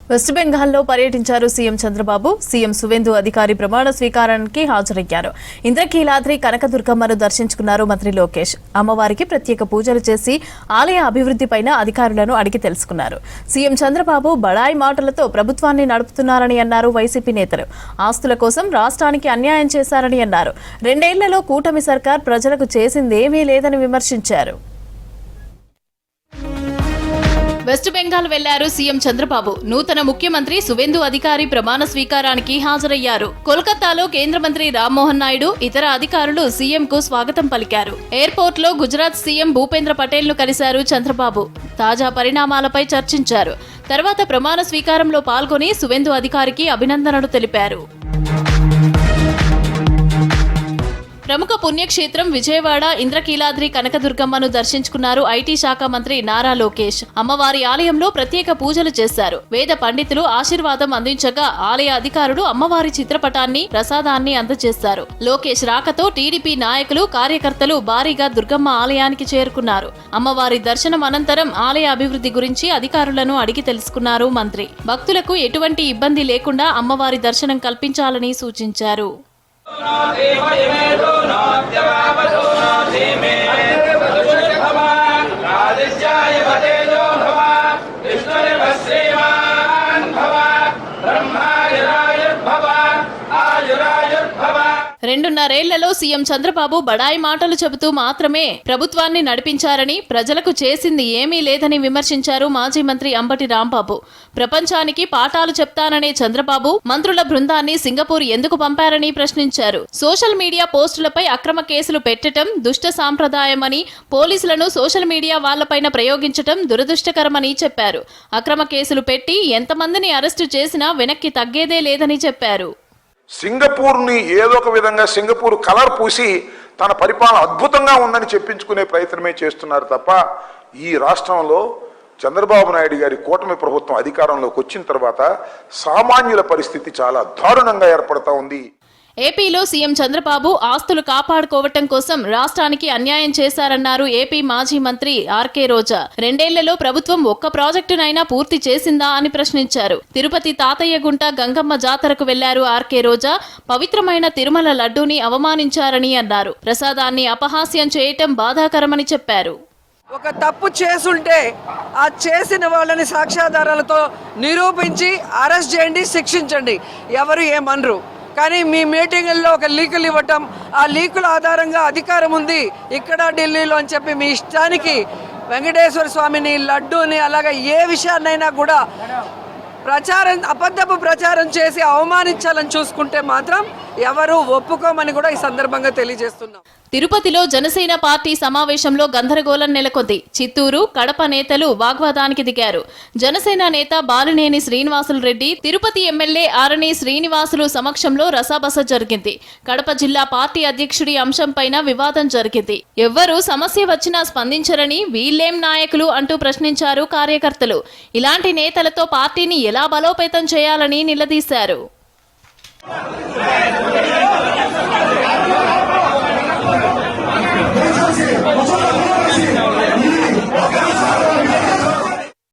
West బెంగాల్లో పర్యటించారు CM Chandrababu. CM Suvendu అధికారి ప్రమాణ స్వీకారానికి హాజరయ్యారు. ఇంద్రకీలాద్రి కనకదుర్గమ్మను దర్శించుకున్నారు మంత్రి లోకేష్. అమ్మవారికి ప్రత్యేక పూజలు చేసి ఆలయ అభివృద్ధిపైన అధికారులను అడిగి తెలుసుకున్నారు. సీఎం చంద్రబాబు బడాయి మాటలతో ప్రభుత్వాన్ని నడుపుతున్నారని అన్నారు వైసీపీ నేతలు. ఆస్తుల కోసం రాష్ట్రానికి అన్యాయం చేశారని అన్నారు. 2 ఏళ్లలో కూటమి సర్కార్ ప్రజలకు చేసిందేమీ లేదని విమర్శించారు. వెస్ట్ బెంగాల్ వెళ్లారు సీఎం చంద్రబాబు. నూతన ముఖ్యమంత్రి సువేందు అధికారి ప్రమాణ స్వీకారానికి హాజరయ్యారు. కోల్కతాలో కేంద్ర మంత్రి రామ్మోహన్ నాయుడు, ఇతర అధికారులు సీఎంకు స్వాగతం పలికారు. ఎయిర్పోర్ట్ లో గుజరాత్ సీఎం భూపేంద్ర పటేల్ ను కలిశారు చంద్రబాబు. తాజా పరిణామాలపై చర్చించారు. తర్వాత ప్రమాణ స్వీకారంలో పాల్గొని సువేందు అధికారికి అభినందనలు తెలిపారు. ప్రముఖ పుణ్యక్షేత్రం విజయవాడ ఇంద్రకీలాద్రి కనకదుర్గమ్మను దర్శించుకున్నారు ఐటీ శాఖ మంత్రి నారా లోకేష్. అమ్మవారి ఆలయంలో ప్రత్యేక పూజలు చేశారు. వేద పండితులు ఆశీర్వాదం అందించగా ఆలయ అధికారులు అమ్మవారి చిత్రపటాన్ని, ప్రసాదాన్ని అందజేశారు. లోకేష్ రాకతో టీడీపీ నాయకులు, కార్యకర్తలు భారీగా దుర్గమ్మ ఆలయానికి చేరుకున్నారు. అమ్మవారి దర్శనం అనంతరం ఆలయ అభివృద్ధి గురించి అధికారులను అడిగి తెలుసుకున్నారు మంత్రి. భక్తులకు ఎటువంటి ఇబ్బంది లేకుండా అమ్మవారి దర్శనం కల్పించాలని సూచించారు. రెండున్నరేళ్లలో సీఎం చంద్రబాబు బడాయి మాటలు చెబుతూ మాత్రమే ప్రభుత్వాన్ని నడిపించారని, ప్రజలకు చేసింది ఏమీ లేదని విమర్శించారు మాజీ మంత్రి అంబటి రాంబాబు. ప్రపంచానికి పాఠాలు చెప్తాననే చంద్రబాబు మంత్రుల బృందాన్ని సింగపూర్ ఎందుకు పంపారని ప్రశ్నించారు. సోషల్ మీడియా పోస్టులపై అక్రమ కేసులు పెట్టడం దుష్ట సాంప్రదాయమని, పోలీసులను సోషల్ మీడియా వాళ్లపైన ప్రయోగించడం దురదృష్టకరమని చెప్పారు. అక్రమ కేసులు పెట్టి ఎంతమందిని అరెస్టు చేసినా వెనక్కి తగ్గేదే లేదని చెప్పారు. సింగపూర్ని ఏదో ఒక విధంగా సింగపూర్ కలర్ పూసి తన పరిపాలన అద్భుతంగా ఉందని చెప్పించుకునే ప్రయత్నమే చేస్తున్నారు తప్ప ఈ రాష్ట్రంలో చంద్రబాబు నాయుడు గారి కూటమి ప్రభుత్వం అధికారంలోకి వచ్చిన తర్వాత సామాన్యుల పరిస్థితి చాలా దారుణంగా ఏర్పడతా ఉంది. ఏపీలో సీఎం చంద్రబాబు ఆస్తులు కాపాడుకోవటం కోసం రాష్ట్రానికి అన్యాయం చేశారన్నారు ఏపీ మాజీ మంత్రి ఆర్కే రోజా. 2 ఏళ్లలో ప్రభుత్వం ఒక్క ప్రాజెక్టునైనా పూర్తి చేసిందా అని ప్రశ్నించారు. తిరుపతి తాతయ్యగుంట గంగమ్మ జాతరకు వెళ్లారు ఆర్కే రోజా. పవిత్రమైన తిరుమల లడ్డూని అవమానించారని అన్నారు. ప్రసాదాన్ని అపహాస్యం చేయటం బాధాకరమని చెప్పారు. ఒక తప్పు చేసుంటే ఆ చేసిన వాళ్ళని సాక్ష్యాధారాలతో నిరూపించి అరెస్ట్ చేయండి, శిక్షించండి, ఎవరు ఏమనరు. కానీ మీ మీటింగుల్లో ఒక లీకులు ఇవ్వటం, ఆ లీకుల ఆధారంగా అధికారం ఉంది ఇక్కడ ఢిల్లీలో అని చెప్పి మీ ఇష్టానికి వెంకటేశ్వర స్వామిని, లడ్డూని, అలాగే ఏ విషయాన్నైనా కూడా అబద్ధపు ప్రచారం చేసి అవమానించాలని చూసుకుంటే మాత్రం ఎవరు ఒప్పుకోమని కూడా ఈ సందర్భంగా తెలియజేస్తున్నాం. తిరుపతిలో జనసేన పార్టీ సమావేశంలో గందరగోళం నెలకొంది. చిత్తూరు, కడప నేతలు వాగ్వాదానికి దిగారు. జనసేన నేత బాలినేని శ్రీనివాసులు రెడ్డి, తిరుపతి ఎమ్మెల్యే ఆరణి శ్రీనివాసులు సమక్షంలో రసాబస జరిగింది. కడప జిల్లా పార్టీ అధ్యక్షుడి అంశంపైన వివాదం జరిగింది. ఎవ్వరూ సమస్య వచ్చినా స్పందించరని, వీళ్ళేం నాయకులు అంటూ ప్రశ్నించారు కార్యకర్తలు. ఇలాంటి నేతలతో పార్టీని ఎలా బలోపేతం చేయాలని నిలదీశారు.